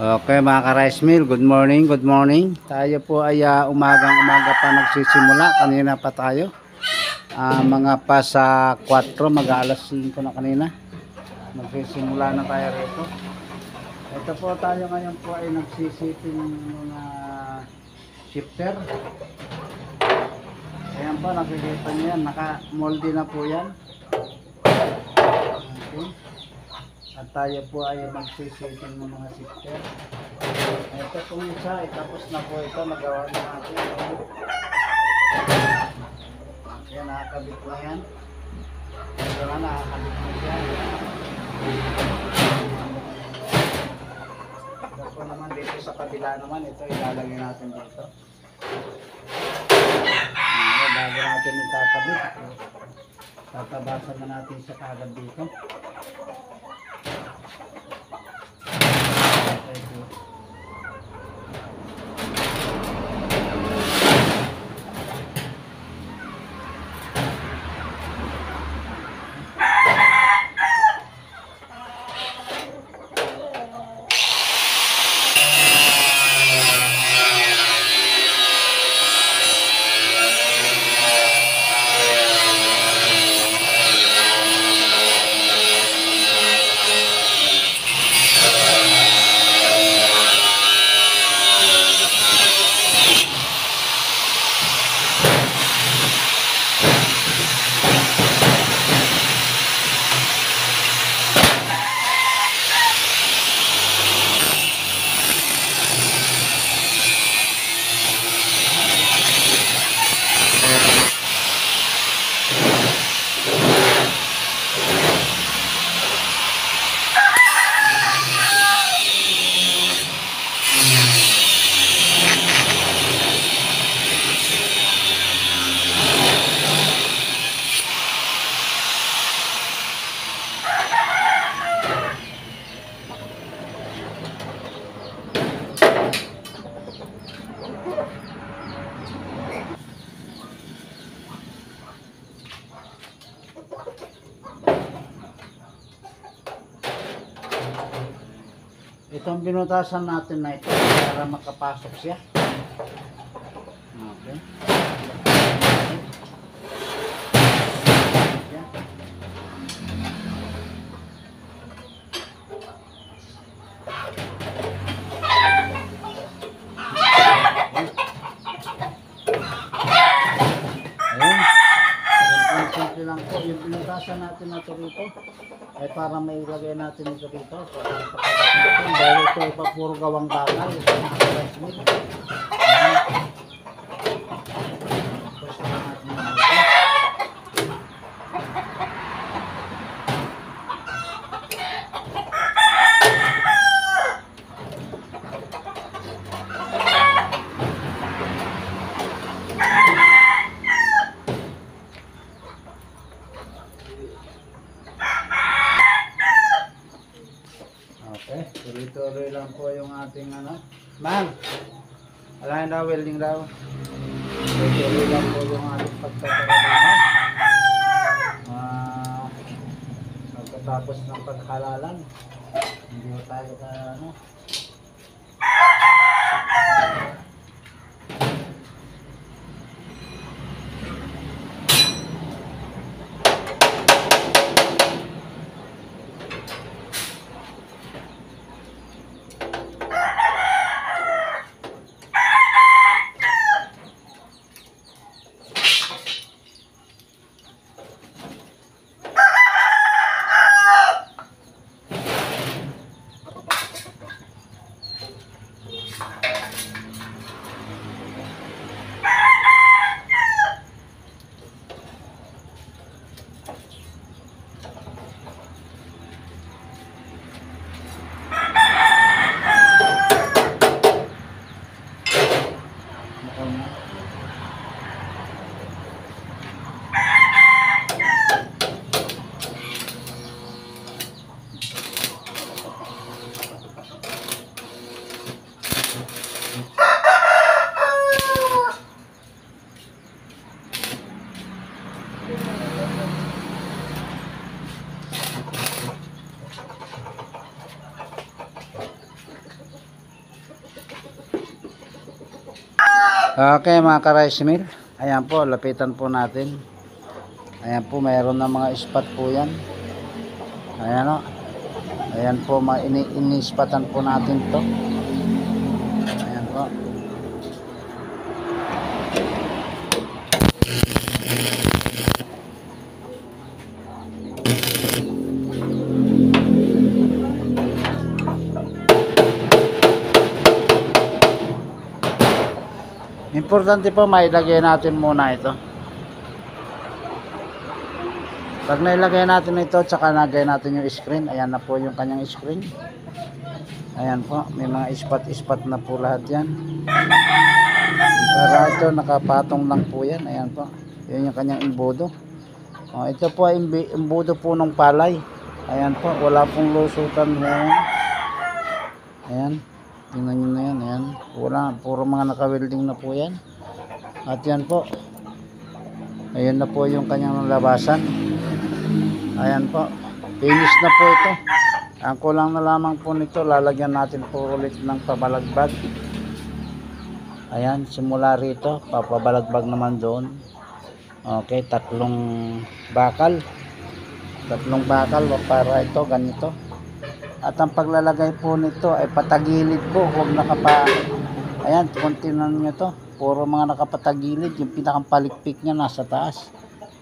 Okay mga ka-rice mill, good morning, good morning. Tayo po ay umagang-umaga pa nagsisimula. Kanina pa tayo. Mga pa sa 4, mag-alas 5 na kanina. Magsisimula na tayo rito. Ito po tayo ngayon po ay nagsisiping mga shifter. Ayan po, nakikita nyo yan. Naka-moldy na po yan. Okay. At tayo po ay magsisitin ng mga shifter. Ito pong isa, tapos na po ito, nagawa na natin. Ayan, nakakabit na yan. Ito na, nakakabit na yan. Ito po naman dito sa kabila naman, ito ilalagay natin dito. Bago natin itakabit, tatabasan na natin sa kagad dito. Itong binutasan natin na ito para makapasok siya. Okay. Simple lang po yung binutasan natin na ito rito ay para may ilagay natin ito rito dahil ito ay puro gawang bakal ito ang rice mill. Push na natin ito. Okay, tuloy-tuloy lang po yung ating Mahal, alahin daw, welding daw. Tuloy-tuloy lang po yung ating pagkakaroon. Pagkatapos ng paghalalan, hindi mo tayo Okay mga ka-rice mill, ayan po, lapitan po natin. Ayan po, mayroon na mga spot po yan. Ayan o. Ayan po, ini-spatan po natin to. Ayan po. Importante po mailagay natin muna ito. Pag nailagay natin ito, tsaka nagay natin yung screen. Ayan na po yung kanyang screen. Ayan po, may mga ispat-ispat na po lahat yan. Para ito, nakapatong lang po yan. Ayan po, yun yung kanyang imbudo. Ito po ay imbudo po ng palay. Ayan po, wala pong lusutan. Ayan, tingnan nyo na yan. Ayan, wala, puro mga naka-welding na po yan. At yan po, ayan na po yung kanyang labasan. Ayan po, finish na po ito. Ang kulang na lamang po nito, lalagyan natin po ulit ng pabalagbag. Ayan, simula rito, papabalagbag naman doon. Okay, tatlong bakal para ito ganito. At ang paglalagay po nito ay patagilid po, huwag nakapa. Ayan, kontinan nyo to, puro mga nakapatagilid. Yung pinakampalikpik nya nasa taas.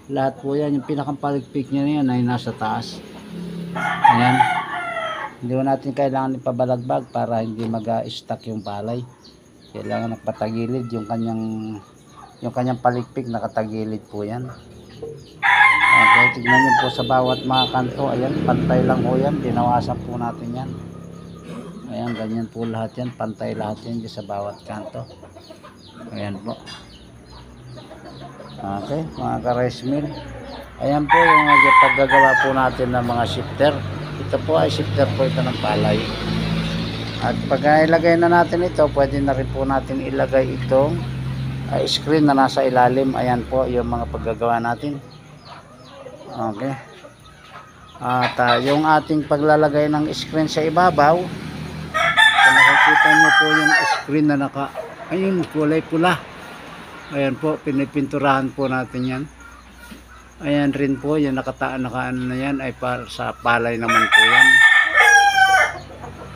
Lahat po yan, yung pinakampalikpik nya yan ay nasa taas. Ayan, hindi mo natin kailangan ipabalagbag para hindi mag-stuck yung palay. Kailangan nakapatagilid yung kanyang palikpik, nakatagilid po yan. Okay, tignan nyo po sa bawat mga kanto. Ayan, pantay lang po yan, dinawasan po natin yan. Ayan, ganyan po lahat yan, pantay lahat yan sa bawat kanto. Ayan po. Okay, mga ka-rice mill, ayan po yung paggagawa po natin ng mga shifter. Ito po ay shifter po ito ng palay. At pag ilagay na natin ito, pwede na rin po natin ilagay itong screen na nasa ilalim. Ayan po yung mga paggagawa natin. Okay. At yung ating paglalagay ng screen sa ibabaw, kung nakikita nyo po yung screen na ayun, kulay pula. Ayan po, pinipinturahan po natin yan. Ayan rin po, yung nakaano na yan ay para sa palay naman po yan.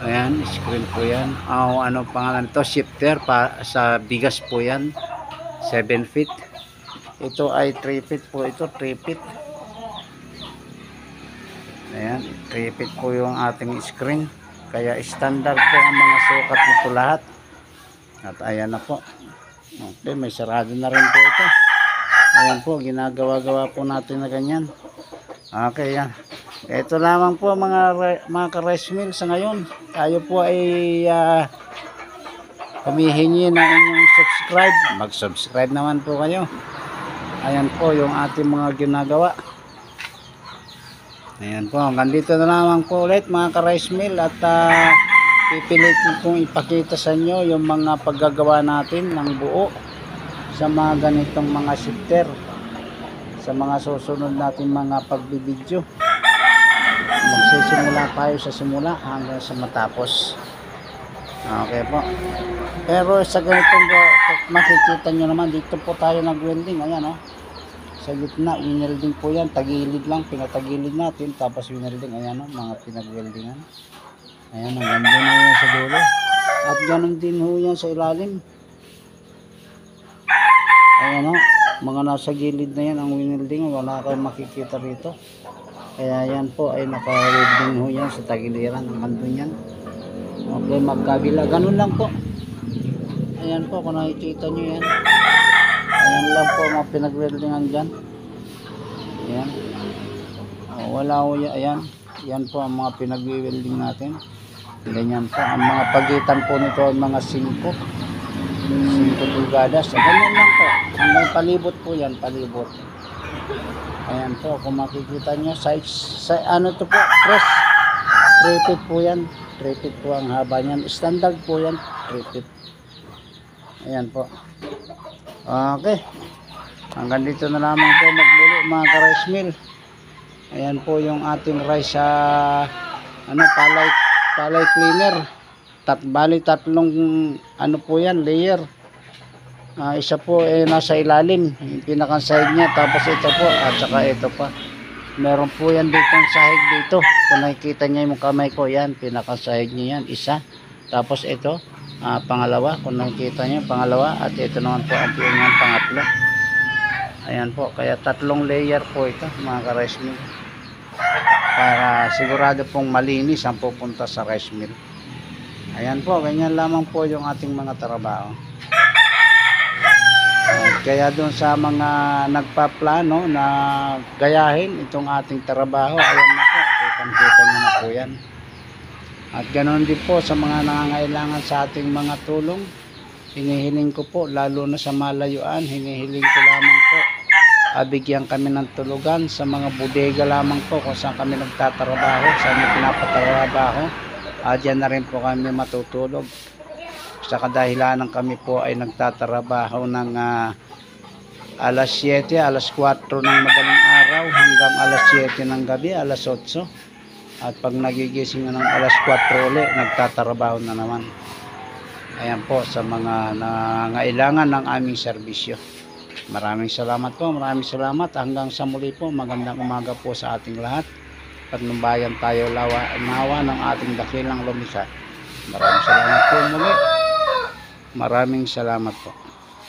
Ayan, screen po yan. Ano pangalan ito? Shifter sa bigas po yan. 7 feet. Ito ay 3 feet po ito, 3 feet. Ayan, 3 feet po yung ating screen. Kaya standard po ang mga sukat nito lahat. At ayan na po. Okay, may sarado na rin po ito. Ayan po, ginagawa-gawa po natin na ganyan. Okay, yan. Ito lamang po mga ka-rice mill sa ngayon. Tayo po ay humihingi na inyong subscribe. Mag-subscribe naman po kayo. Ayan po yung ating mga ginagawa. Ayan po, hanggang dito na lamang po ulit mga ka-rice mill. At pipilitin kong ipakita sa inyo yung mga paggagawa natin ng buo sa mga ganitong mga shifter sa mga susunod natin mga pagbibideo. Magsisimula tayo sa simula hanggang sa matapos. Okay po, pero sa ganitong makikita nyo naman, dito po tayo nag-welding. Ayan o, sa gitna winelding po yan, tagilid lang, pinatagilid natin tapos winelding. Ayan o, mga pinag-weldingan. Ayan, ang ganda na yan sa dulo. At ganun din ho yan sa ilalim. Ayan o, mga nasa gilid na yan ang winelding. Wala kayong makikita rito. Kaya yan po ay naka-welding ho yan sa tagiliran. Andun yan. Okay, magkabila. Ganun lang po. Ayan po, kung nakikita nyo yan. Ayan lang po mga pinag-weldingan dyan. Ayan. Wala ho yan. Ayan. Yan po ang mga pinag-welding natin. Ganyan po. Ang mga pagitan po nito ay mga 5 pulgadas. Ganyan lang po. Hanggang palibot po yan. Palibot. Ayan po. Kung makikita nyo. Size ano to po? Press. 3 feet po yan. 3 feet po ang haba niyan. Standard po yan. 3 feet. Ayan po. Okay. Hanggang dito na lamang po magbuli mga ka-rice mill. Ayan po yung ating rice palay cleaner. Bali tatlong ano po yan, layer. Isa po nasa ilalim, yung pinakang sahig niya, tapos ito po at saka ito pa. Meron po yan ditong sahig dito. Kung nakikita niya yung kamay ko, yan pinakang sahig niya yan, isa. Tapos ito, pangalawa, kung nakikita niyo pangalawa, at ito naman po ang pinakang pangatlo. Ayan po, kaya 3 layer po ito mga ka-rice mill, para sigurado pong malinis ang pupunta sa rice mill. Ayan po, ganyan lamang po yung ating mga trabaho. Kaya doon sa mga nagpaplano na gayahin itong ating trabaho, ayan na po, kitang-kita nyo na po yan. At ganoon din po sa mga nangangailangan sa ating mga tulong, hinihiling ko po, lalo na sa malayuan, hinihiling ko lamang po, bigyan kami ng tulugan sa mga bodega lamang po kung saan kami nagtatrabaho, saan kami pinapatrabaho. Diyan na rin po kami matutulog. Sa kadahilanan kami po ay nagtatrabaho ng alas 7, alas 4 ng madaling araw hanggang alas 7 ng gabi, alas 8. At pag nagigising ng alas 4 ulit, nagtatrabaho na naman. Ayan po sa mga nangailangan ng aming serbisyo. Maraming salamat po, maraming salamat. Hanggang sa muli po, magandang umaga po sa ating lahat. Patnubayan tayo nawa ng ating dakilang lumikha. Maraming salamat po muli. Maraming salamat po.